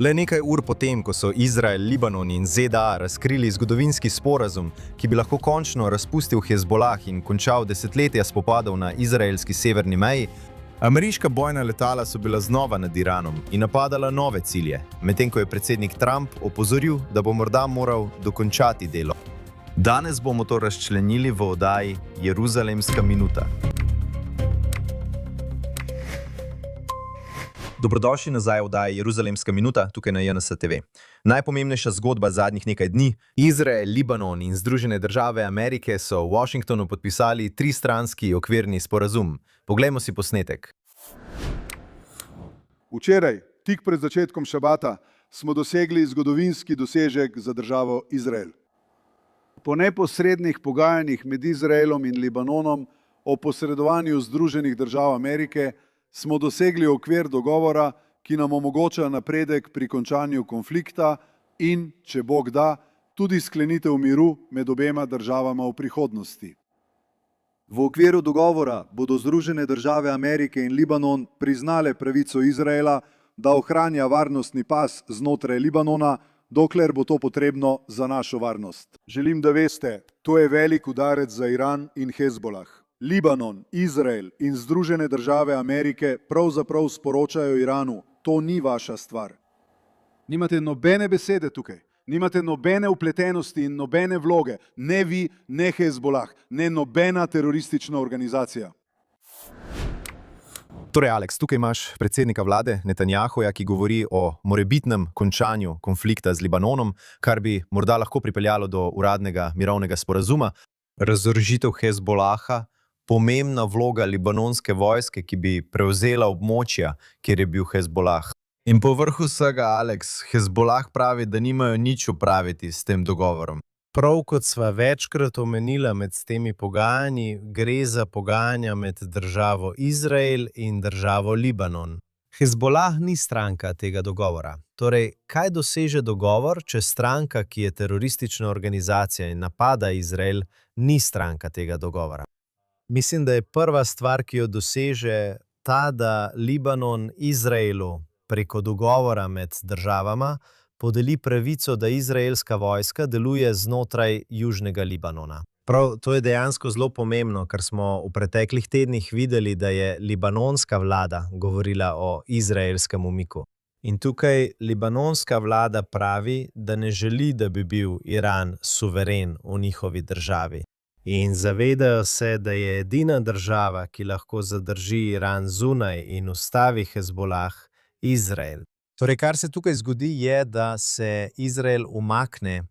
Le nekaj ur potem, ko so Izrael, Libanon in ZDA razkrili zgodovinski sporazum, ki bi lahko končno razpustil Hezbolah in končal desetletja spopadov na izraelski severni meji, ameriška bojna letala so bila znova nad Iranom in napadala nove cilje, medtem ko je predsednik Trump opozoril, da bo morda moral dokončati delo. Danes bomo to razčlenili v oddaji Jeruzalemska minuta. Dobrodošli nazaj v oddaji Jeruzalemska minuta, tukaj na JNS TV. Najpomembnejša zgodba zadnjih nekaj dni. Izrael, Libanon in Združene države Amerike so v Washingtonu podpisali tristranski okvirni sporazum. Poglejmo si posnetek. Včeraj, tik pred začetkom šabata, smo dosegli zgodovinski dosežek za državo Izrael. Po neposrednih pogajanjih med Izraelom in Libanonom o posredovanju Združenih držav Amerike smo dosegli okvir dogovora, ki nam omogoča napredek pri končanju konflikta in, če Bog da, tudi sklenitev miru med obema državama v prihodnosti. V okviru dogovora bodo Združene države Amerike in Libanon priznale pravico Izraela, da ohranja varnostni pas znotraj Libanona, dokler bo to potrebno za našo varnost. Želim, da veste, to je velik udarec za Iran in Hezbolah. Libanon, Izrael in Združene države Amerike pravzaprav sporočajo Iranu, to ni vaša stvar. Nimate nobene besede tukaj, nimate nobene vpletenosti in nobene vloge, ne vi, ne Hezbolah, ne nobena teroristična organizacija. Torej, Alex, tukaj imaš predsednika vlade Netanjahuja, ki govori o morebitnem končanju konflikta z Libanonom, kar bi morda lahko pripeljalo do uradnega mirovnega sporazuma. Razorožitev Hezbolaha, pomembna vloga libanonske vojske, ki bi prevzela območja, kjer je bil Hezbolah. In po vrhu vsega, Alex, Hezbolah pravi, da nimajo nič opraviti s tem dogovorom. Prav kot sva večkrat omenila med temi pogajanji, gre za pogajanja med državo Izrael in državo Libanon. Hezbolah ni stranka tega dogovora. Torej, kaj doseže dogovor, če stranka, ki je teroristična organizacija in napada Izrael, ni stranka tega dogovora? Mislim, da je prva stvar, ki jo doseže, ta, da Libanon Izraelu preko dogovora med državama podeli pravico, da izraelska vojska deluje znotraj južnega Libanona. Prav, to je dejansko zelo pomembno, ker smo v preteklih tednih videli, da je libanonska vlada govorila o izraelskem umiku. In tukaj libanonska vlada pravi, da ne želi, da bi bil Iran suveren v njihovi državi. In zavedajo se, da je edina država, ki lahko zadrži Iran zunaj in ustavi Hezbolah, Izrael. Torej, kar se tukaj zgodi, je, da se Izrael umakne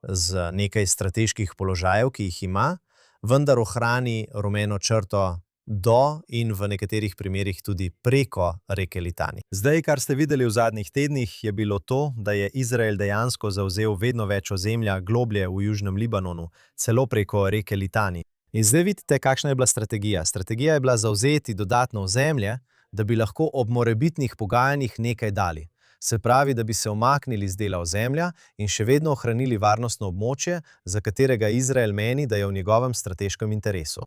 z nekaj strateških položajev, ki jih ima, vendar ohrani rumeno črto do in v nekaterih primerih tudi preko reke Litani. Zdaj, kar ste videli v zadnjih tednih, je bilo to, da je Izrael dejansko zavzel vedno več ozemlja globlje v južnem Libanonu, celo preko reke Litani. In zdaj vidite, kakšna je bila strategija. Strategija je bila zavzeti dodatno ozemlje, da bi lahko ob morebitnih pogajanjih nekaj dali. Se pravi, da bi se umaknili z dela ozemlja in še vedno ohranili varnostno območje, za katerega Izrael meni, da je v njegovem strateškem interesu.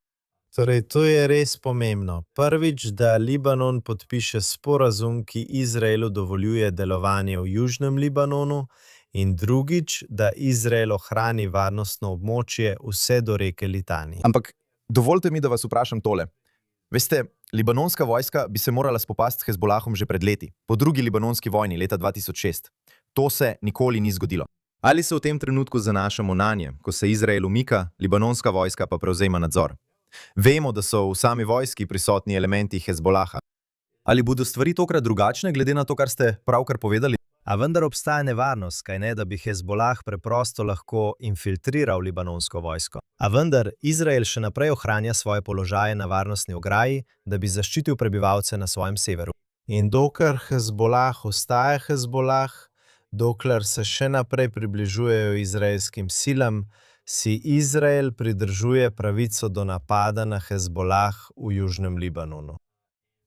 Torej, to je res pomembno. Prvič, da Libanon podpiše sporazum, ki Izraelu dovoljuje delovanje v južnem Libanonu, in drugič, da Izrael ohrani varnostno območje vse do reke Litani. Ampak dovolite mi, da vas vprašam tole. Veste, libanonska vojska bi se morala spopasti s Hezbolahom že pred leti, po drugi libanonski vojni leta 2006. To se nikoli ni zgodilo. Ali se v tem trenutku zanašamo nanje, ko se Izrael umika, libanonska vojska pa prevzema nadzor? Vemo, da so v sami vojski prisotni elementi Hezbolaha. Ali bodo stvari tokrat drugačne, glede na to, kar ste pravkar povedali? A vendar obstaja nevarnost, kajne, da bi Hezbolah preprosto lahko infiltriral libanonsko vojsko. A vendar Izrael še naprej ohranja svoje položaje na varnostni ograji, da bi zaščitil prebivalce na svojem severu. In dokler Hezbolah ostaja Hezbolah, dokler se še naprej približujejo izraelskim silam, si Izrael pridržuje pravico do napada na Hezbolah v južnem Libanonu.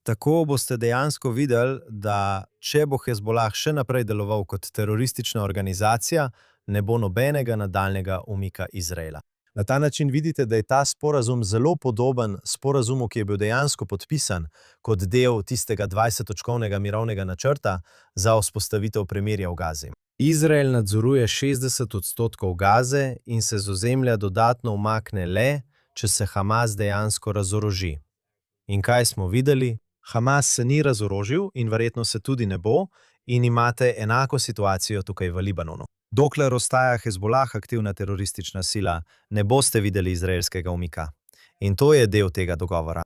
Tako boste dejansko videli, da če bo Hezbolah še naprej deloval kot teroristična organizacija, ne bo nobenega nadaljnega umika Izraela. Na ta način vidite, da je ta sporazum zelo podoben sporazumu, ki je bil dejansko podpisan kot del tistega 20-točkovnega mirovnega načrta za vzpostavitev premirja v Gazi. Izrael nadzoruje 60% Gaze in se z ozemlja dodatno umakne le, če se Hamas dejansko razoroži. In kaj smo videli? Hamas se ni razorožil in verjetno se tudi ne bo, in imate enako situacijo tukaj v Libanonu. Dokler ostaja Hezbolah aktivna teroristična sila, ne boste videli izraelskega umika. In to je del tega dogovora.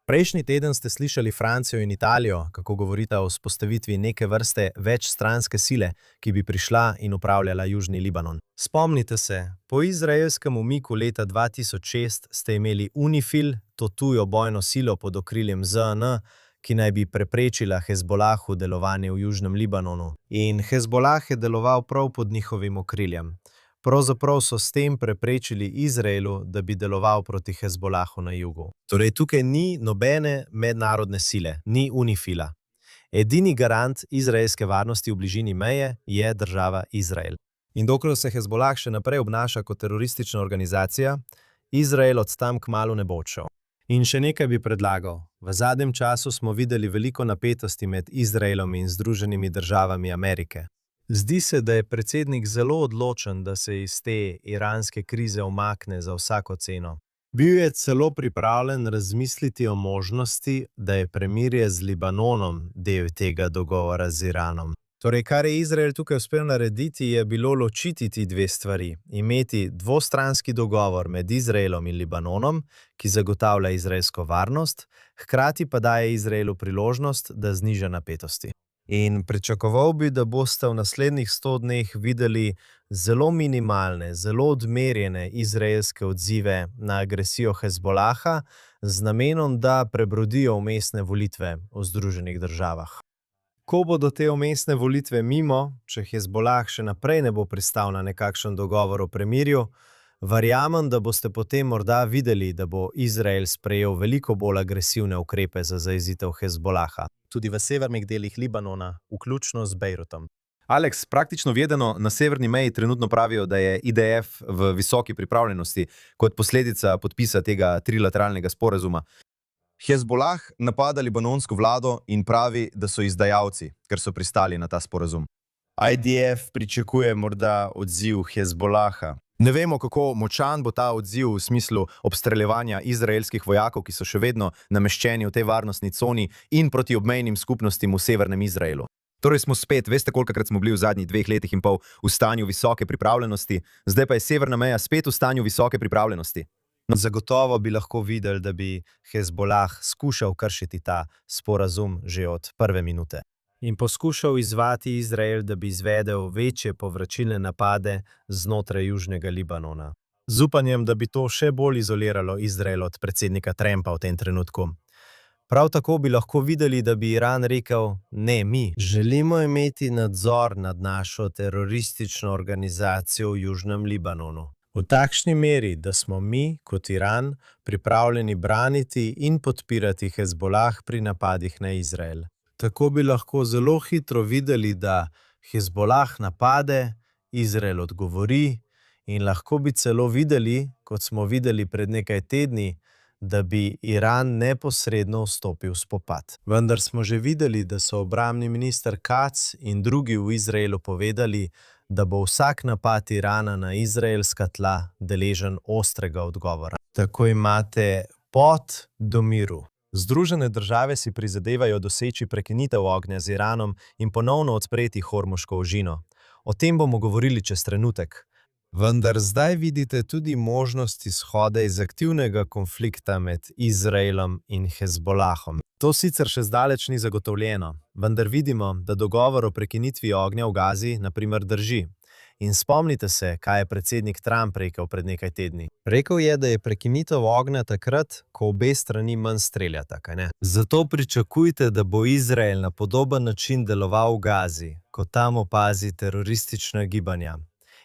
Prejšnji teden ste slišali Francijo in Italijo, kako govorita o vzpostavitvi neke vrste večstranske sile, ki bi prišla in upravljala Južni Libanon. Spomnite se, po izraelskem umiku leta 2006 ste imeli UNIFIL, to tujo bojno silo pod okriljem ZN, ki naj bi preprečila Hezbolahu delovanje v Južnem Libanonu. In Hezbolah je deloval prav pod njihovim okriljem. Pravzaprav so s tem preprečili Izraelu, da bi deloval proti Hezbolahu na jugu. Torej tukaj ni nobene mednarodne sile, ni UNIFIL-a. Edini garant izraelske varnosti v bližini meje je država Izrael. In dokler se Hezbolah še naprej obnaša kot teroristična organizacija, Izrael od tam kmalu ne bo odšel. In še nekaj bi predlagal. V zadnjem času smo videli veliko napetosti med Izraelom in Združenimi državami Amerike. Zdi se, da je predsednik zelo odločen, da se iz te iranske krize umakne za vsako ceno. Bil je celo pripravljen razmisliti o možnosti, da je premirje z Libanonom del tega dogovora z Iranom. Torej, kar je Izrael tukaj uspel narediti, je bilo ločiti ti dve stvari. Imeti dvostranski dogovor med Izraelom in Libanonom, ki zagotavlja izraelsko varnost, hkrati pa daje Izraelu priložnost, da zniža napetosti. In pričakoval bi, da boste v naslednjih 100 dneh videli zelo minimalne, zelo odmerjene izraelske odzive na agresijo Hezbolaha z namenom, da prebrodijo vmesne volitve v Združenih državah. Ko bodo te vmesne volitve mimo, če Hezbolah še naprej ne bo pristal na nekakšen dogovor o premirju, verjamem, da boste potem morda videli, da bo Izrael sprejel veliko bolj agresivne ukrepe za zajezitev Hezbolaha. Tudi v severnih delih Libanona, vključno z Bejrutom. Alex, praktično vedeno na severni meji trenutno pravijo, da je IDF v visoki pripravljenosti kot posledica podpisa tega trilateralnega sporazuma. Hezbolah napada libanonsko vlado in pravi, da so izdajalci, ker so pristali na ta sporazum. IDF pričakuje morda odziv Hezbolaha. Ne vemo, kako močan bo ta odziv v smislu obstreljevanja izraelskih vojakov, ki so še vedno nameščeni v tej varnostni coni in proti obmejnim skupnostim v severnem Izraelu. Torej smo spet, veste kolikokrat smo bili v zadnjih 2 letih in pol v stanju visoke pripravljenosti, zdaj pa je severna meja spet v stanju visoke pripravljenosti. Zagotovo bi lahko videli, da bi Hezbolah skušal kršiti ta sporazum že od prve minute. In poskušal izzvati Izrael, da bi izvedel večje povračilne napade znotraj Južnega Libanona. Z upanjem, da bi to še bolj izoliralo Izrael od predsednika Trumpa v tem trenutku. Prav tako bi lahko videli, da bi Iran rekel, ne, mi želimo imeti nadzor nad našo teroristično organizacijo v Južnem Libanonu. V takšni meri, da smo mi, kot Iran, pripravljeni braniti in podpirati Hezbolah pri napadih na Izrael. Tako bi lahko zelo hitro videli, da Hezbolah napade, Izrael odgovori in lahko bi celo videli, kot smo videli pred nekaj tedni, da bi Iran neposredno vstopil v spopad. Vendar smo že videli, da so obrambni minister Katz in drugi v Izraelu povedali, da bo vsak napad Irana na izraelska tla deležen ostrega odgovora. Tako imate pot do miru. Združene države si prizadevajo doseči prekinitev ognja z Iranom in ponovno odpreti Hormuško ožino. O tem bomo govorili čez trenutek. Vendar zdaj vidite tudi možnost izhoda iz aktivnega konflikta med Izraelom in Hezbolahom. To sicer še zdaleč ni zagotovljeno, vendar vidimo, da dogovor o prekinitvi ognja v Gazi na primer drži. In spomnite se, kaj je predsednik Trump rekel pred nekaj tedni. Rekel je, da je prekinitev ognja takrat, ko obe strani manj streljata, kaj ne? Zato pričakujte, da bo Izrael na podoben način deloval v Gazi, ko tam opazi teroristična gibanja.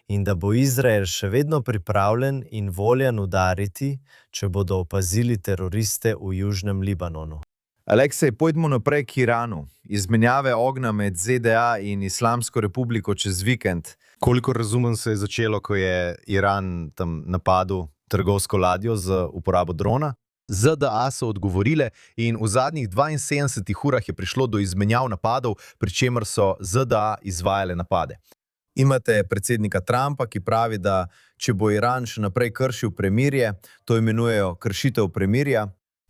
In da bo Izrael še vedno pripravljen in voljen udariti, če bodo opazili teroriste v Južnem Libanonu. Aleksej, pojdimo naprej k Iranu. Izmenjave ognja med ZDA in Islamsko republiko čez vikend. Koliko razumem se je začelo, ko je Iran tam napadel trgovsko ladjo z uporabo drona. ZDA so odgovorile in v zadnjih 72 urah je prišlo do izmenjav napadov, pri čemer so ZDA izvajale napade. Imate predsednika Trumpa, ki pravi, da če bo Iran še naprej kršil premirje, to imenujejo kršitev premirja.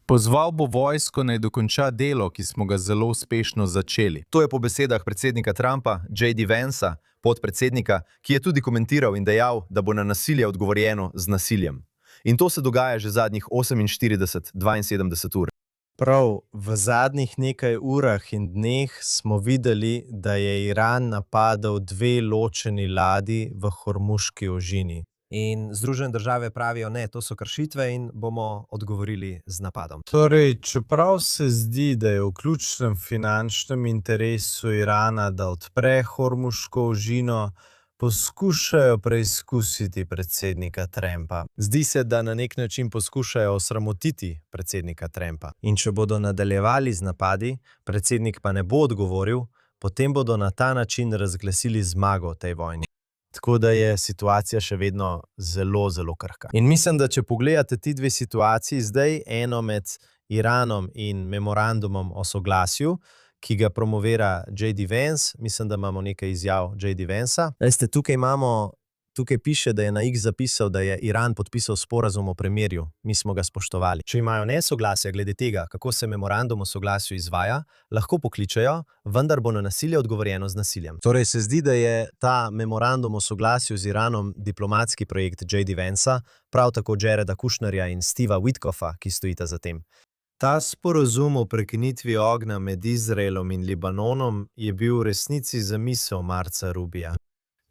Pozval bo vojsko naj dokonča delo, ki smo ga zelo uspešno začeli. To je po besedah predsednika Trumpa, J.D. Vansa, podpredsednika, ki je tudi komentiral in dejal, da bo na nasilje odgovorjeno z nasiljem. In to se dogaja že zadnjih 48-72 ur. Prav v zadnjih nekaj urah in dneh smo videli, da je Iran napadel 2 ločeni ladji v Hormuški ožini. In Združene države pravijo, ne, to so kršitve in bomo odgovorili z napadom. Torej, čeprav se zdi, da je v ključnem finančnem interesu Irana, da odpre Hormuško ožino, poskušajo preizkusiti predsednika Trumpa. Zdi se, da na nek način poskušajo osramotiti predsednika Trumpa. In če bodo nadaljevali z napadi, predsednik pa ne bo odgovoril, potem bodo na ta način razglasili zmago v tej vojni. Tako da je situacija še vedno zelo, zelo krhka. In mislim, da če pogledate ti 2 situaciji, zdaj eno med Iranom in memorandumom o soglasju, ki ga promovira J.D. Vance, mislim, da imamo nekaj izjav J.D. Vansa. Veste, tukaj piše, da je na X zapisal, da je Iran podpisal sporazum o premirju. Mi smo ga spoštovali. Če imajo nesoglasje glede tega, kako se memorandum o soglasju izvaja, lahko pokličejo, vendar bo na nasilje odgovorjeno z nasiljem. Torej se zdi, da je ta memorandum o soglasju z Iranom diplomatski projekt J.D. Vansa, prav tako Jareda Kushnerja in Steva Witkoffa, ki stojita za tem. Ta sporazum o prekinitvi ognja med Izraelom in Libanonom je bil v resnici zamisel Marca Rubija.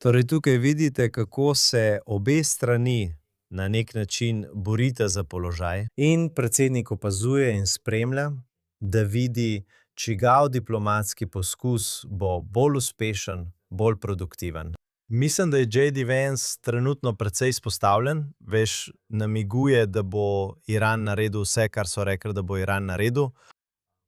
Torej tukaj vidite, kako se obe strani na nek način borita za položaj in predsednik opazuje in spremlja, da vidi, čigav diplomatski poskus bo bolj uspešen, bolj produktiven. Mislim, da je J.D. Vance trenutno precej izpostavljen, veš, namiguje, da bo Iran naredil vse, kar so rekli, da bo Iran naredil.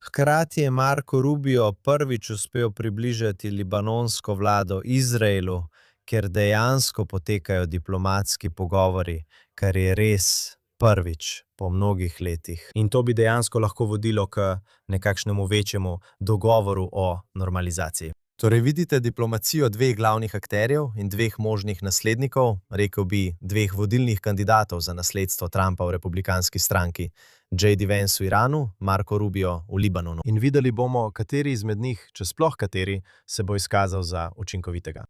Hkrati je Marco Rubio prvič uspel približati libanonsko vlado Izraelu, ker dejansko potekajo diplomatski pogovori, kar je res prvič po mnogih letih. In to bi dejansko lahko vodilo k nekakšnemu večjemu dogovoru o normalizaciji. Torej vidite diplomacijo 2 glavnih akterjev in 2 možnih naslednikov, rekel bi 2 vodilnih kandidatov za nasledstvo Trumpa v republikanski stranki, J.D. Vance v Iranu, Marco Rubio v Libanonu. In videli bomo, kateri izmed njih, če sploh kateri, se bo izkazal za učinkovitega.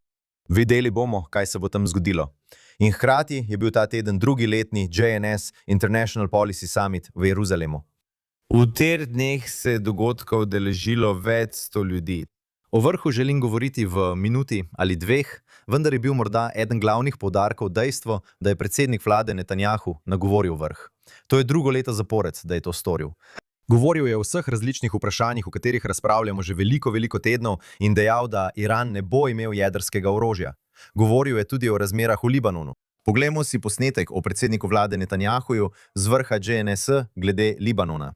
Videli bomo, kaj se bo tam zgodilo. In hkrati je bil ta teden 2. letni JNS International Policy Summit v Jeruzalemu. V teh dneh se je dogodkov udeležilo več 100 ljudi. O vrhu želim govoriti v minuti ali 2, vendar je bil morda eden glavnih poudarkov dejstvo, da je predsednik vlade Netanjahu nagovoril vrh. To je 2. leto zapored, da je to storil. Govoril je o vseh različnih vprašanjih, o katerih razpravljamo že veliko tednov in dejal, da Iran ne bo imel jedrskega orožja. Govoril je tudi o razmerah v Libanonu. Poglejmo si posnetek o predsedniku vlade Netanjahuju z vrha JNS glede Libanona.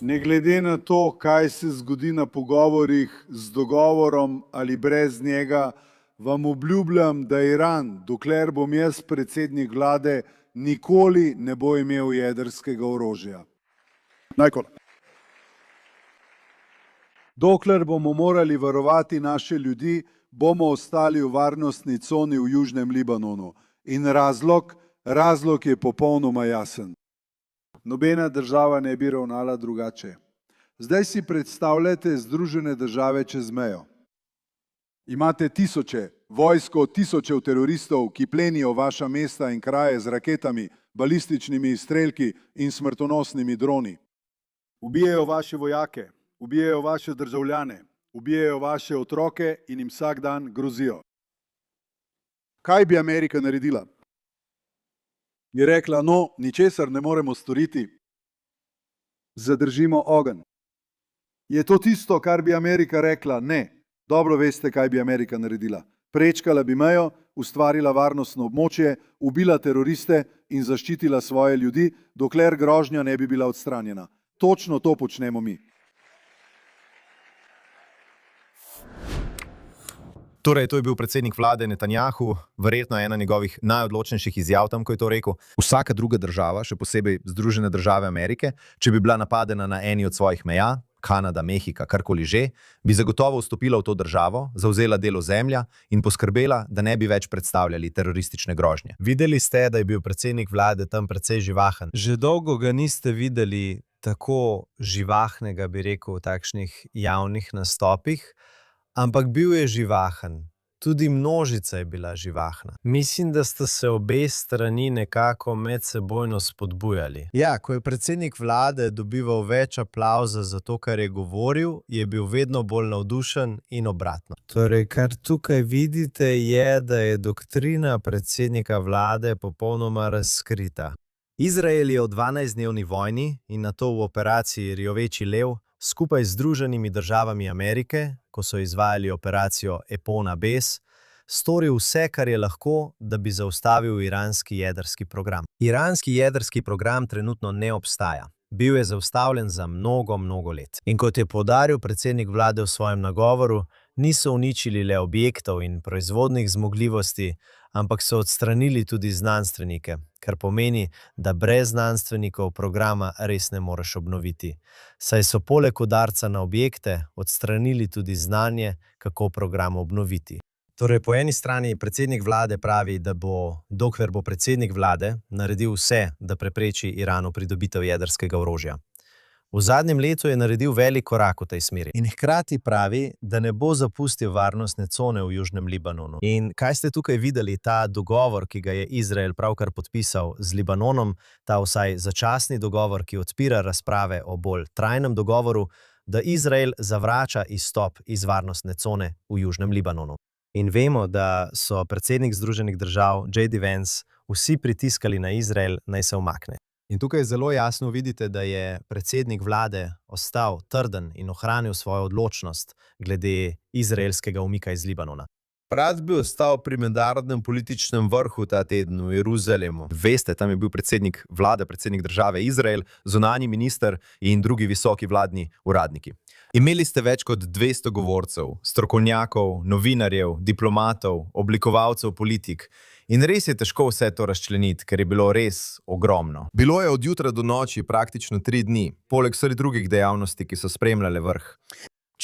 Ne glede na to, kaj se zgodi na pogovorih z dogovorom ali brez njega, vam obljubljam, da Iran, dokler bom jaz predsednik vlade, nikoli ne bo imel jedrskega orožja. Najkoli. Dokler bomo morali varovati naše ljudi, bomo ostali v varnostni coni v Južnem Libanonu. In razlog je popolnoma jasen. Nobena država ne bi ravnala drugače. Zdaj si predstavljate Združene države čez mejo. Imate vojsko tisočev teroristov, ki plenijo vaša mesta in kraje z raketami, balističnimi izstrelki in smrtonosnimi droni. Ubijajo vaše vojake, ubijajo vaše državljane, ubijajo vaše otroke in jim vsak dan grozijo. Kaj bi Amerika naredila? Je rekla, no, ničesar ne moremo storiti. Zadržimo ogenj. Je to tisto, kar bi Amerika rekla? Ne. Dobro veste, kaj bi Amerika naredila. Prečkala bi mejo, ustvarila varnostno območje, ubila teroriste in zaščitila svoje ljudi, dokler grožnja ne bi bila odstranjena. Točno to počnemo mi. Torej, to je bil predsednik vlade Netanjahu, verjetno ena njegovih najodločnejših izjav tam, ko je to rekel. Vsaka druga država, še posebej Združene države Amerike, če bi bila napadena na eni od svojih meja, Kanada, Mehika, karkoli že, bi zagotovo vstopila v to državo, zavzela del ozemlja in poskrbela, da ne bi več predstavljali teroristične grožnje. Videli ste, da je bil predsednik vlade tam precej živahen. Že dolgo ga niste videli tako živahnega, bi rekel, v takšnih javnih nastopih, ampak bil je živahen. Tudi množica je bila živahna. Mislim, da sta se obe strani nekako medsebojno spodbujali. Ja, ko je predsednik vlade dobival več aplavza za to, kar je govoril, je bil vedno bolj navdušen in obratno. Torej, kar tukaj vidite, je, da je doktrina predsednika vlade popolnoma razkrita. Izrael je v 12-dnevni vojni in nato v operaciji Rjoveči lev skupaj z Združenimi državami Amerike, ko so izvajali operacijo Epona Bes, storil vse, kar je lahko, da bi zaustavil iranski jedrski program. Iranski jedrski program trenutno ne obstaja. Bil je zaustavljen za mnogo let. In kot je poudaril predsednik vlade v svojem nagovoru, niso uničili le objektov in proizvodnih zmogljivosti, ampak so odstranili tudi znanstvenike, kar pomeni, da brez znanstvenikov programa res ne moreš obnoviti. Saj so poleg udarca na objekte odstranili tudi znanje, kako program obnoviti. Torej, po eni strani predsednik vlade pravi, da bo, dokler bo predsednik vlade, naredil vse, da prepreči Iranu pridobitev jedrskega orožja. V zadnjem letu je naredil velik korak v tej smeri in hkrati pravi, da ne bo zapustil varnostne cone v Južnem Libanonu. In kaj ste tukaj videli, ta dogovor, ki ga je Izrael pravkar podpisal z Libanonom, ta vsaj začasni dogovor, ki odpira razprave o bolj trajnem dogovoru, da Izrael zavrača izstop iz varnostne cone v Južnem Libanonu. In vemo, da so predsednik Združenih držav, J.D. Vance, vsi pritiskali na Izrael, naj se umakne. In tukaj zelo jasno vidite, da je predsednik vlade ostal trden in ohranil svojo odločnost glede izraelskega umika iz Libanona. Rad bi ostal pri mednarodnem političnem vrhu ta teden v Jeruzalemu. Veste, tam je bil predsednik vlade, predsednik države Izrael, zunanji minister in drugi visoki vladni uradniki. Imeli ste več kot 200 govorcev, strokovnjakov, novinarjev, diplomatov, oblikovalcev politik. In res je težko vse to razčleniti, ker je bilo res ogromno. Bilo je od jutra do noči praktično 3 dni, poleg vseh drugih dejavnosti, ki so spremljale vrh.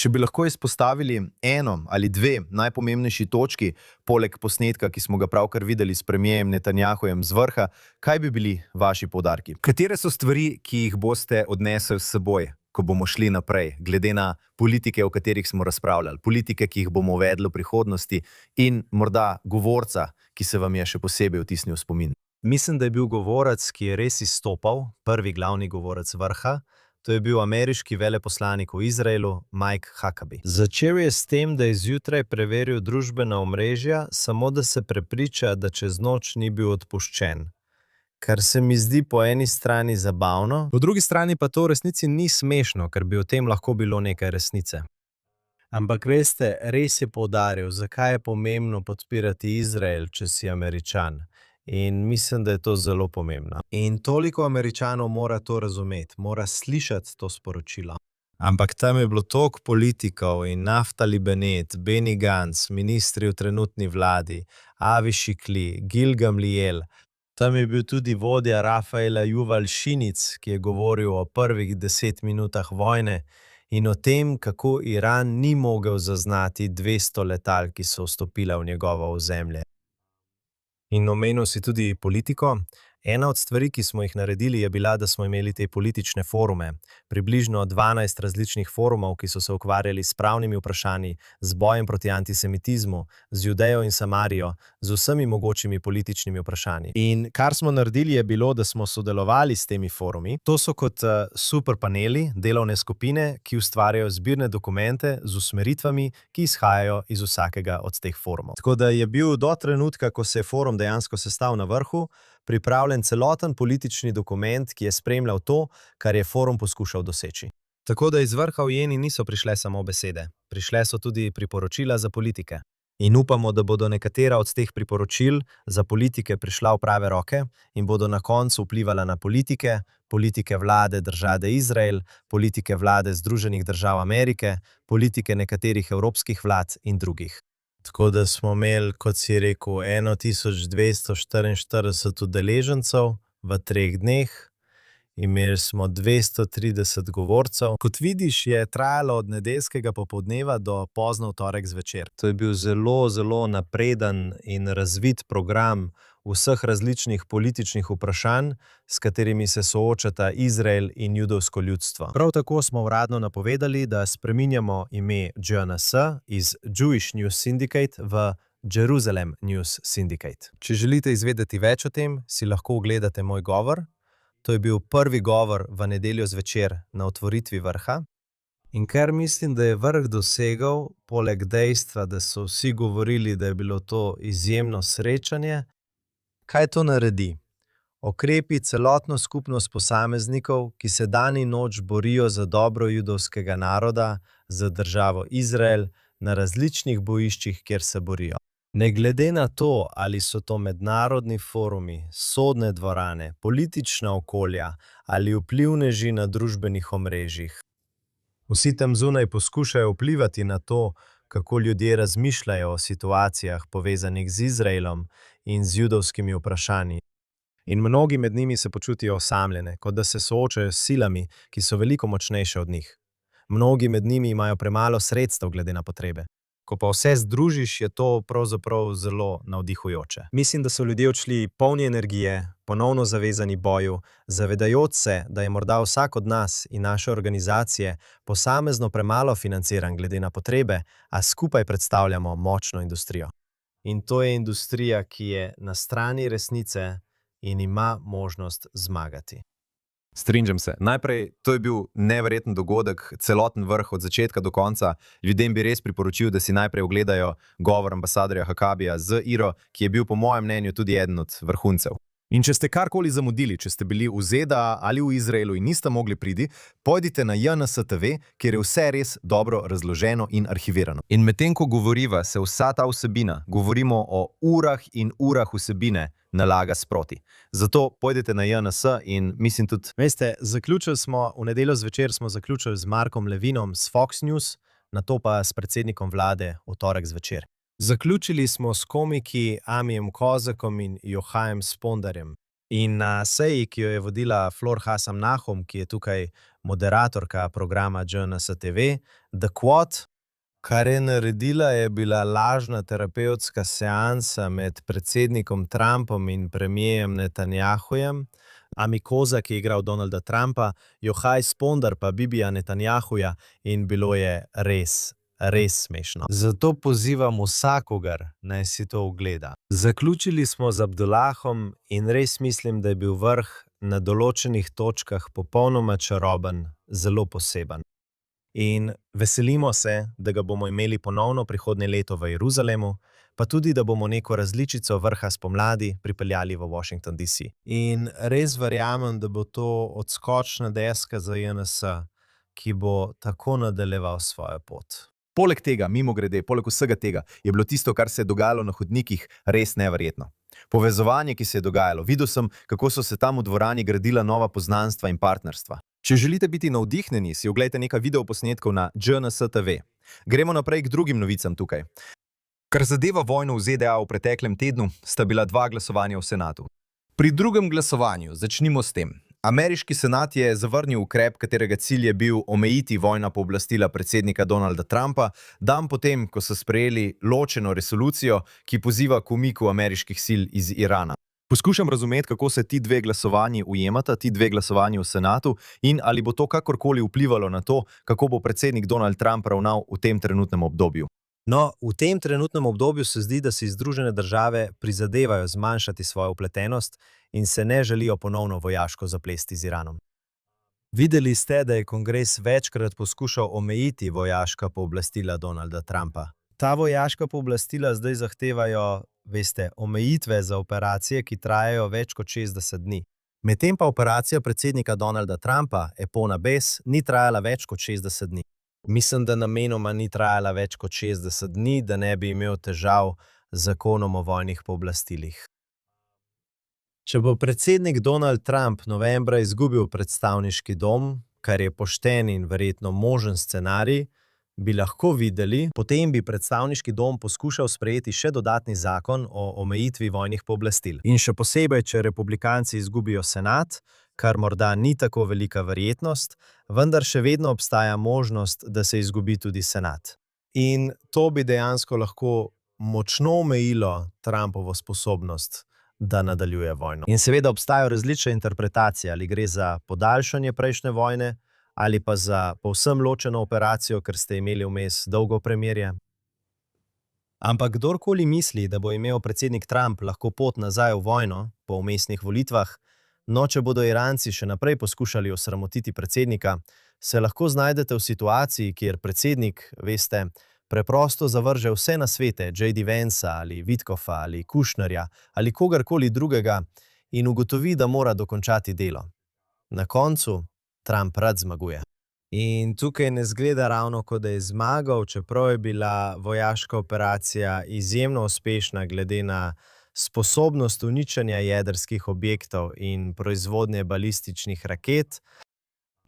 Če bi lahko izpostavili eno ali dve najpomembnejši točki, poleg posnetka, ki smo ga pravkar videli s premierjem Netanjahujem z vrha, kaj bi bili vaši poudarki? Katere so stvari, ki jih boste odnesli s seboj, ko bomo šli naprej, glede na politike, o katerih smo razpravljali, politike, ki jih bomo uvedli v prihodnosti in morda govorca, ki se vam je še posebej vtisnil v spomin? Mislim, da je bil govorec, ki je res izstopal, prvi glavni govorec vrha. To je bil ameriški veleposlanik v Izraelu, Mike Huckabee. Začel je s tem, da je zjutraj preveril družbena omrežja, samo da se prepriča, da čez noč ni bil odpuščen. Kar se mi zdi po eni strani zabavno, po drugi strani pa to v resnici ni smešno, ker bi o tem lahko bilo nekaj resnice. Ampak veste, res je poudaril, zakaj je pomembno podpirati Izrael, če si Američan. In mislim, da je to zelo pomembno. In toliko Američanov mora to razumeti, mora slišati to sporočilo. Ampak tam je bilo toliko politikov in Naftali Bennett, Benny Gantz, ministri v trenutni vladi, Avi Šikli, Gil Gamliel. Tam je bil tudi vodja Rafaela Juval Šinic, ki je govoril o prvih 10 minutah vojne in o tem, kako Iran ni mogel zaznati 200 letal, ki so vstopile v njegovo ozemlje. In omenil si tudi politiko. Ena od stvari, ki smo jih naredili, je bila, da smo imeli te politične forume. Približno 12 različnih forumov, ki so se ukvarjali s pravnimi vprašanji, z bojem proti antisemitizmu, z Judejo in Samarijo, z vsemi mogočimi političnimi vprašanji. In kar smo naredili, je bilo, da smo sodelovali s temi forumi. To so kot super paneli, delovne skupine, ki ustvarjajo zbirne dokumente z usmeritvami, ki izhajajo iz vsakega od teh forumov. Tako da je bil do trenutka, ko se je forum dejansko sestal na vrhu, pripravljen celoten politični dokument, ki je spremljal to, kar je forum poskušal doseči. Tako da iz vrha v Jeni niso prišle samo besede, prišle so tudi priporočila za politike. In upamo, da bodo nekatera od teh priporočil za politike prišla v prave roke in bodo na koncu vplivala na politike, politike vlade države Izrael, politike vlade Združenih držav Amerike, politike nekaterih evropskih vlad in drugih. Tako da smo imeli, kot si rekel, 1244 udeležencev v 3 dneh. Imeli smo 230 govorcev. Kot vidiš, je trajalo od nedeljskega popoldneva do pozno v torek zvečer. To je bil zelo, zelo napreden in razvit program vseh različnih političnih vprašanj, s katerimi se soočata Izrael in judovsko ljudstvo. Prav tako smo uradno napovedali, da spreminjamo ime JNS iz Jewish News Syndicate v Jerusalem News Syndicate. Če želite izvedeti več o tem, si lahko ogledate moj govor. To je bil prvi govor v nedeljo zvečer na otvoritvi vrha. In ker mislim, da je vrh dosegel, poleg dejstva, da so vsi govorili, da je bilo to izjemno srečanje, kaj to naredi? Okrepi celotno skupnost posameznikov, ki se dan in noč borijo za dobro judovskega naroda, za državo Izrael, na različnih bojiščih, kjer se borijo. Ne glede na to, ali so to mednarodni forumi, sodne dvorane, politična okolja ali vplivneži na družbenih omrežjih. Vsi tam zunaj poskušajo vplivati na to, kako ljudje razmišljajo o situacijah povezanih z Izraelom in z judovskimi vprašanji. In mnogi med njimi se počutijo osamljene, kot da se soočajo s silami, ki so veliko močnejše od njih. Mnogi med njimi imajo premalo sredstev glede na potrebe. Ko pa vse združiš, je to pravzaprav zelo navdihujoče. Mislim, da so ljudje odšli polni energije, ponovno zavezani boju, zavedajoč se, da je morda vsak od nas in naše organizacije posamezno premalo financiran glede na potrebe, a skupaj predstavljamo močno industrijo. In to je industrija, ki je na strani resnice in ima možnost zmagati. Strinjam se. Najprej, to je bil neverjeten dogodek, celoten vrh od začetka do konca. Ljudem bi res priporočil, da si najprej ogledajo govor ambasadorja Hakkabija z Iro, ki je bil po mojem mnenju tudi eden od vrhuncev. In če ste karkoli zamudili, če ste bili v ZDA ali v Izraelu in niste mogli priti, pojdite na JNS TV, kjer je vse res dobro razloženo in arhivirano. In medtem ko govoriva, se vsa ta vsebina, govorimo o urah in urah vsebine, nalaga sproti. Zato pojdite na JNS in mislim tudi... Veste, v nedeljo zvečer smo zaključili z Markom Levinom z Fox News, nato pa s predsednikom vlade v torek zvečer. Zaključili smo s komiki Amijem Kozakom in Johajem Spondarjem. In na seji, ki jo je vodila Flor Hassan Nahum, ki je tukaj moderatorka programa JNS TV, The Quad, kar je naredila, je bila lažna terapevtska seansa med predsednikom Trumpom in premijerjem Netanjahujem, Ami Kozak je igral Donalda Trumpa, Johaj Spondar pa Bibija Netanjahuja in bilo je res smešno. Zato pozivam vsakogar, naj si to ogleda. Zaključili smo z Abdullahom in res mislim, da je bil vrh na določenih točkah popolnoma čaroben, zelo poseben. In veselimo se, da ga bomo imeli ponovno prihodnje leto v Jeruzalemu, pa tudi, da bomo neko različico vrha spomladi pripeljali v Washington DC. In res verjamem, da bo to odskočna deska za JNS, ki bo tako nadaljeval svojo pot. Poleg tega, mimogrede, poleg vsega tega, je bilo tisto, kar se je dogajalo na hodnikih, res neverjetno. Povezovanje, ki se je dogajalo. Videl sem, kako so se tam v dvorani gradila nova poznanstva in partnerstva. Če želite biti navdihnjeni, si oglejte nekaj videoposnetkov na JNS TV. Gremo naprej k drugim novicam tukaj. Kar zadeva vojno v ZDA v preteklem tednu, sta bila 2 glasovanja v Senatu. Pri drugem glasovanju začnimo s tem. Ameriški senat je zavrnil ukrep, katerega cilj je bil omejiti vojna pooblastila predsednika Donalda Trumpa, dan potem, ko so sprejeli ločeno resolucijo, ki poziva k umiku ameriških sil iz Irana. Poskušam razumeti, kako se ti 2 glasovanji ujemata, ti 2 glasovanji v senatu in ali bo to kakorkoli vplivalo na to, kako bo predsednik Donald Trump ravnal v tem trenutnem obdobju. No, v tem trenutnem obdobju se zdi, da si Združene države prizadevajo zmanjšati svojo vpletenost in se ne želijo ponovno vojaško zaplesti z Iranom. Videli ste, da je kongres večkrat poskušal omejiti vojaška pooblastila Donalda Trumpa. Ta vojaška pooblastila zdaj zahtevajo, veste, omejitve za operacije, ki trajajo več kot 60 dni. Medtem pa operacija predsednika Donalda Trumpa, Epona Bes, ni trajala več kot 60 dni. Mislim, da namenoma ni trajala več kot 60 dni, da ne bi imel težav z zakonom o vojnih pooblastilih. Če bo predsednik Donald Trump novembra izgubil predstavniški dom, kar je pošten in verjetno možen scenarij, bi lahko videli, potem bi predstavniški dom poskušal sprejeti še dodatni zakon o omejitvi vojnih pooblastil. In še posebej, če republikanci izgubijo senat, kar morda ni tako velika verjetnost, vendar še vedno obstaja možnost, da se izgubi tudi senat. In to bi dejansko lahko močno omejilo Trumpovo sposobnost, da nadaljuje vojno. In seveda obstajajo različne interpretacije, ali gre za podaljšanje prejšnje vojne, ali pa za povsem ločeno operacijo, ker ste imeli vmes dolgo premirje. Ampak kdorkoli misli, da bo imel predsednik Trump lahko pot nazaj v vojno po vmesnih volitvah, no, če bodo Iranci še naprej poskušali osramotiti predsednika, se lahko znajdete v situaciji, kjer predsednik, veste, preprosto zavrže vse nasvete J.D. Vansa ali Witkoffa ali Kushnerja ali kogarkoli drugega in ugotovi, da mora dokončati delo. Na koncu Trump rad zmaguje. In tukaj ne zgleda ravno, kot da je zmagal, čeprav je bila vojaška operacija izjemno uspešna glede na sposobnost uničenja jedrskih objektov in proizvodnje balističnih raket.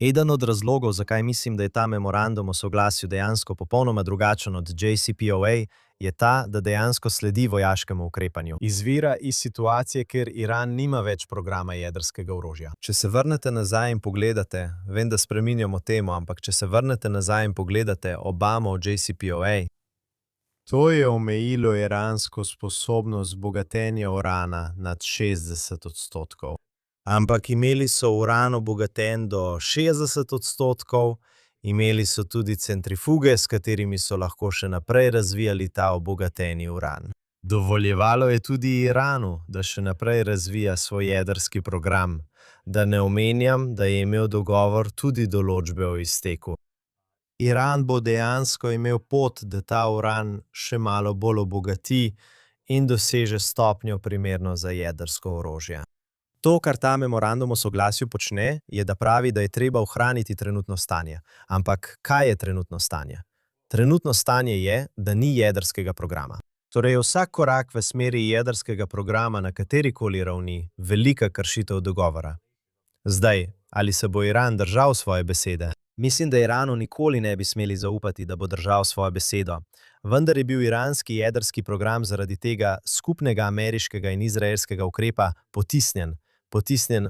Eden od razlogov, zakaj mislim, da je ta memorandum o soglasju dejansko popolnoma drugačen od JCPOA, je ta, da dejansko sledi vojaškemu ukrepanju. Izvira iz situacije, ker Iran nima več programa jedrskega orožja. Če se vrnete nazaj in pogledate, vem, da spreminjamo temo, ampak če se vrnete nazaj in pogledate Obamo v JCPOA, to je omejilo iransko sposobnost bogatenja urana nad 60%. Ampak imeli so uran obogaten do 60%, imeli so tudi centrifuge, s katerimi so lahko še naprej razvijali ta obogateni uran. Dovoljevalo je tudi Iranu, da še naprej razvija svoj jedrski program, da ne omenjam, da je imel dogovor tudi določbe o izteku. Iran bo dejansko imel pot, da ta uran še malo bolj obogati in doseže stopnjo primerno za jedrsko orožje. To, kar ta memorandum o soglasju počne, je, da pravi, da je treba ohraniti trenutno stanje. Ampak kaj je trenutno stanje? Trenutno stanje je, da ni jedrskega programa. Torej je vsak korak v smeri jedrskega programa na katerikoli ravni velika kršitev dogovora. Zdaj, ali se bo Iran držal svoje besede? Mislim, da Iranu nikoli ne bi smeli zaupati, da bo držal svojo besedo. Vendar je bil iranski jedrski program zaradi tega skupnega ameriškega in izraelskega ukrepa potisnjen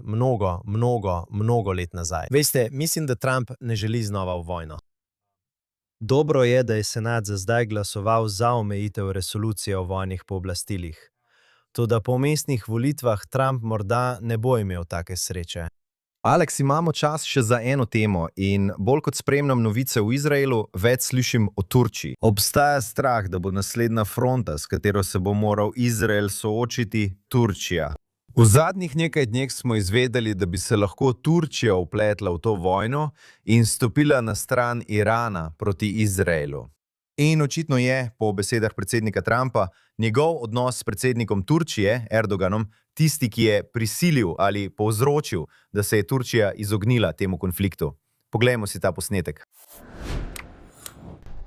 mnogo let nazaj. Veste, mislim, da Trump ne želi znova v vojno. Dobro je, da je senat za zdaj glasoval za omejitev resolucije o vojnih pooblastilih. Toda po vmesnih volitvah Trump morda ne bo imel take sreče. Alex, imamo čas še za eno temo in bolj kot spremljam novice v Izraelu, več slišim o Turčiji. Obstaja strah, da bo naslednja fronta, s katero se bo moral Izrael soočiti, Turčija. V zadnjih nekaj dneh smo izvedeli, da bi se lahko Turčija vpletla v to vojno in stopila na stran Irana proti Izraelu. In očitno je, po besedah predsednika Trumpa, njegov odnos s predsednikom Turčije, Erdoganom, tisti, ki je prisilil ali povzročil, da se je Turčija izognila temu konfliktu. Poglejmo si ta posnetek.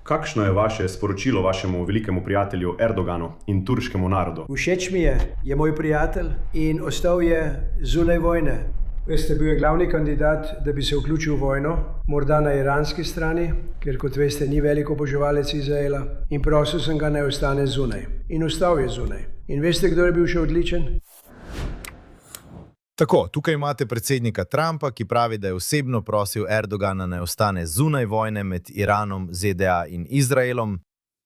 Kakšno je vaše sporočilo vašemu velikemu prijatelju Erdoganu in turškemu narodu? Všeč mi je moj prijatelj in ostal je zunaj vojne. Veste, bil je glavni kandidat, da bi se vključil v vojno, morda na iranski strani, ker kot veste ni veliko oboževalec Izraela, in prosil sem ga, naj ostane zunaj. In ostal je zunaj. In veste, kdo je bil še odličen? Tako, tukaj imate predsednika Trumpa, ki pravi, da je osebno prosil Erdogana, naj ostane zunaj vojne med Iranom, ZDA in Izraelom.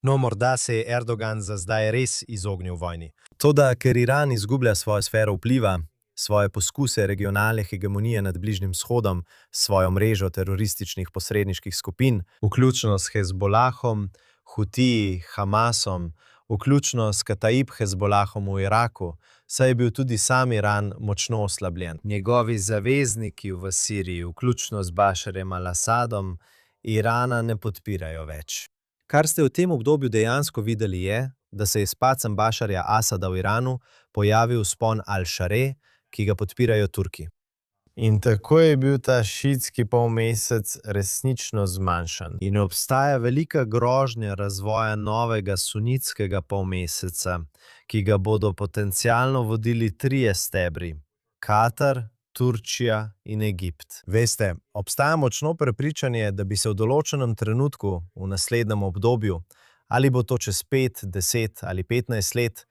No, morda se je Erdogan za zdaj res izognil vojni. Toda, ker Iran izgublja svojo sfero vpliva, svoje poskuse regionalne hegemonije nad Bližnjim vzhodom, svojo mrežo terorističnih posredniških skupin, vključno s Hezbolahom, Hutiji, Hamasom, vključno s Kataib Hezbolahom v Iraku, saj je bil tudi sam Iran močno oslabljen. Njegovi zavezniki v Siriji, vključno z Bašarjem al-Asadom, Irana ne podpirajo več. Kar ste v tem obdobju dejansko videli je, da se je s padcem Bašarja Asada v Iranu pojavil vzpon al-Šare, ki ga podpirajo Turki. In tako je bil ta šiitski polmesec resnično zmanjšan. In obstaja velika grožnja razvoja novega sunitskega polmeseca, ki ga bodo potencialno vodili trije stebri: Katar, Turčija in Egipt. Veste, obstaja močno prepričanje, da bi se v določenem trenutku v naslednjem obdobju, ali bo to čez 5, 10 ali 15 let,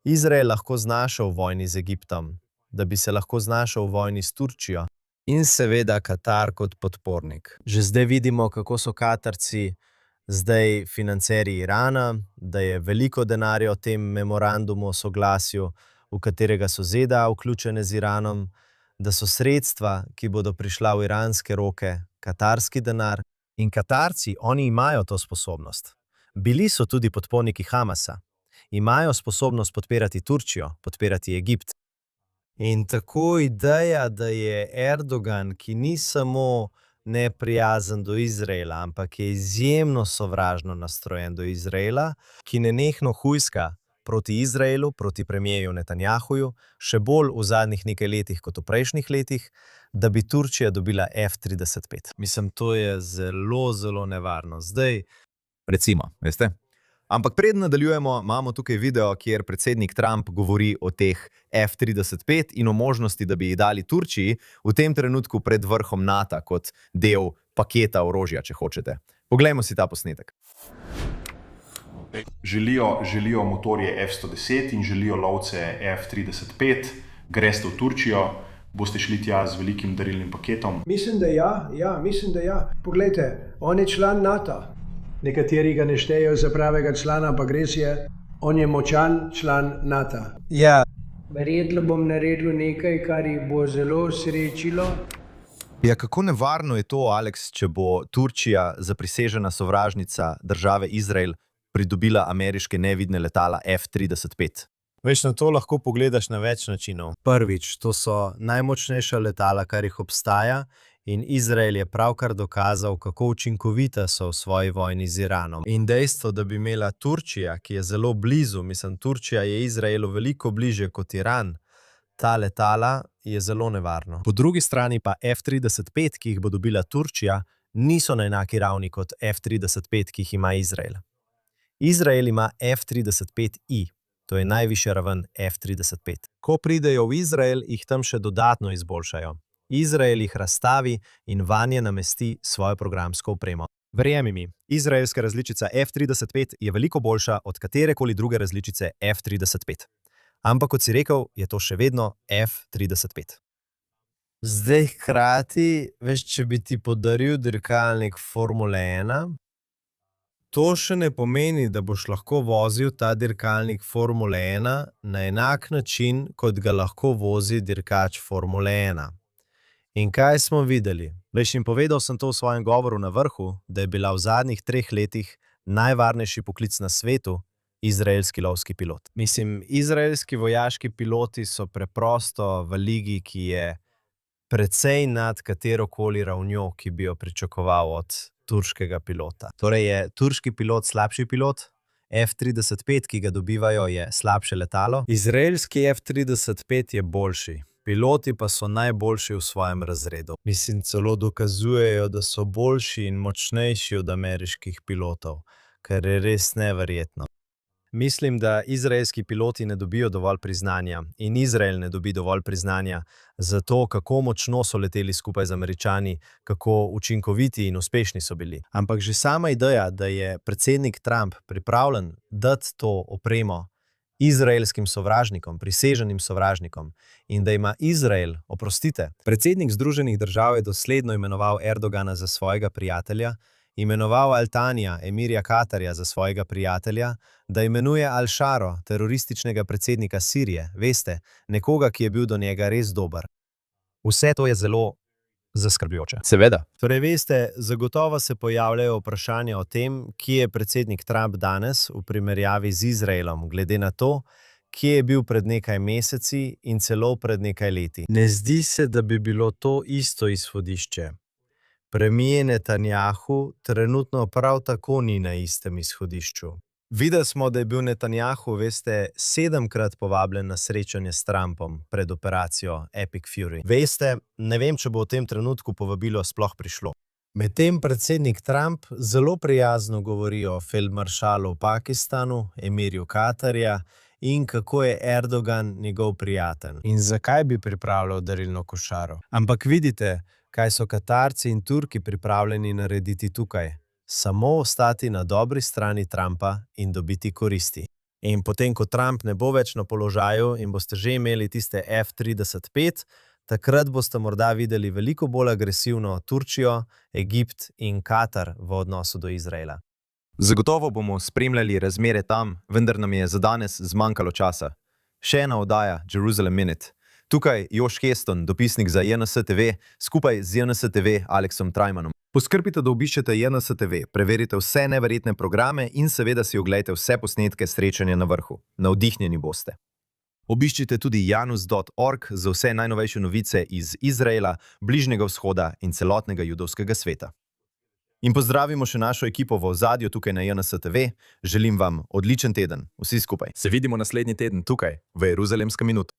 Izrael lahko znašel v vojni z Egiptom, da bi se lahko znašel v vojni s Turčijo in seveda Katar kot podpornik. Že zdaj vidimo, kako so Katarci zdaj financerji Irana, da je veliko denarja v tem memorandumu o soglasju, v katerega so ZDA vključene z Iranom, da so sredstva, ki bodo prišla v iranske roke, katarski denar. In Katarci, oni imajo to sposobnost. Bili so tudi podporniki Hamasa. Imajo sposobnost podpirati Turčijo, podpirati Egipt. In tako ideja, da je Erdogan, ki ni samo neprijazen do Izraela, ampak je izjemno sovražno nastrojen do Izraela, ki nenehno hujska proti Izraelu, proti premierju Netanjahuju, še bolj v zadnjih nekaj letih kot v prejšnjih letih, da bi Turčija dobila F-35. Mislim, to je zelo, zelo nevarno. Zdaj, Recimo, veste? Ampak preden nadaljujemo, imamo tukaj video, kjer predsednik Trump govori o teh F-35 in o možnosti, da bi jih dali Turčiji v tem trenutku pred vrhom NATO kot del paketa orožja, če hočete. Poglejmo si ta posnetek. Želijo motorje F-110 in želijo lovce F-35. Greste v Turčijo, boste šli tja z velikim darilnim paketom. Mislim, da ja, mislim, da ja. Poglejte, on je član NATO. Nekateri ga ne štejejo za pravega člana, ampak res je, on je močan član NATO. ja, Verjetno bom naredil nekaj, kar jih bo zelo srečilo. Ja, kako nevarno je to, Alex, če bo Turčija, zaprisežena sovražnica države Izrael, pridobila ameriške nevidne letala F-35? veš, na to lahko pogledaš na več načinov. Prvič, to so najmočnejša letala, kar jih obstaja, in Izrael je pravkar dokazal, kako učinkovita so v svoji vojni z Iranom. In dejstvo, da bi imela Turčija, ki je zelo blizu, mislim, Turčija je Izraelu veliko bliže kot Iran, ta letala je zelo nevarno. Po drugi strani pa F-35, ki jih bo dobila Turčija, niso na enaki ravni kot F-35, ki jih ima Izrael. Izrael ima F-35I, to je najvišja raven F-35. Ko pridejo v Izrael, jih tam še dodatno izboljšajo. Izrael jih razstavi in vanje namesti svojo programsko opremo. Verjemi mi, izraelska različica F-35 je veliko boljša od katerekoli druge različice F-35. Ampak, kot si rekel, je to še vedno F-35. Zdaj hkrati, veš, če bi ti podaril dirkalnik Formule 1, to še ne pomeni, da boš lahko vozil ta dirkalnik Formule 1 na enak način, kot ga lahko vozi dirkač Formule 1. In kaj smo videli? Veš, in povedal sem to v svojem govoru na vrhu, da je bila v zadnjih 3 letih najvarnejši poklic na svetu izraelski lovski pilot. Mislim, izraelski vojaški piloti so preprosto v ligi, ki je precej nad katerokoli ravnjo, ki bi jo pričakoval od turškega pilota. Torej je turški pilot slabši pilot, F-35, ki ga dobivajo, je slabše letalo. Izraelski F-35 je boljši. Piloti pa so najboljši v svojem razredu. Mislim, celo dokazujejo, da so boljši in močnejši od ameriških pilotov, kar je res neverjetno. Mislim, da izraelski piloti ne dobijo dovolj priznanja in Izrael ne dobi dovolj priznanja za to, kako močno so leteli skupaj z Američani, kako učinkoviti in uspešni so bili. Ampak že sama ideja, da je predsednik Trump pripravljen dati to opremo izraelskim sovražnikom, priseženim sovražnikom, in da ima Izrael, oprostite, predsednik Združenih držav je dosledno imenoval Erdogana za svojega prijatelja, imenoval Al-Tanija, emirja Katarja, za svojega prijatelja, da imenuje Al-Sharo, terorističnega predsednika Sirije, veste, nekoga, ki je bil do njega res dober. Vse to je zelo zaskrbljujoče. Seveda. Torej, veste, zagotovo se pojavljajo vprašanja o tem, kje je predsednik Trump danes v primerjavi z Izraelom, glede na to, kje je bil pred nekaj meseci in celo pred nekaj leti. Ne zdi se, da bi bilo to isto izhodišče. Premijer Netanjahu trenutno prav tako ni na istem izhodišču. Videli smo, da je bil Netanjahu, veste, 7-krat povabljen na srečanje s Trumpom pred operacijo Epic Fury. Veste, ne vem, če bo v tem trenutku povabilo sploh prišlo. Medtem predsednik Trump zelo prijazno govori o feldmaršalu v Pakistanu, emirju Katarja in kako je Erdogan njegov prijatelj. In zakaj bi pripravljal darilno košaro? Ampak vidite, kaj so Katarci in Turki pripravljeni narediti tukaj. Samo ostati na dobri strani Trumpa in dobiti koristi. In potem, ko Trump ne bo več na položaju in boste že imeli tiste F-35, takrat boste morda videli veliko bolj agresivno Turčijo, Egipt in Katar v odnosu do Izraela. Zagotovo bomo spremljali razmere tam, vendar nam je za danes zmanjkalo časa. Še ena oddaja Jerusalem Minute. Tukaj Josh Heston, dopisnik za JNS TV, skupaj z JNS TV Aleksom Trajmanom. Poskrbite, da obiščete JNS TV, preverite vse neverjetne programe in seveda si oglejte vse posnetke srečanja na vrhu. Navdihnjeni boste. Obiščite tudi janus.org za vse najnovejše novice iz Izraela, Bližnjega vzhoda in celotnega judovskega sveta. In pozdravimo še našo ekipo v ozadju tukaj na JNS TV. Želim vam odličen teden, vsi skupaj. Se vidimo naslednji teden tukaj, v Jeruzalemskem minutu.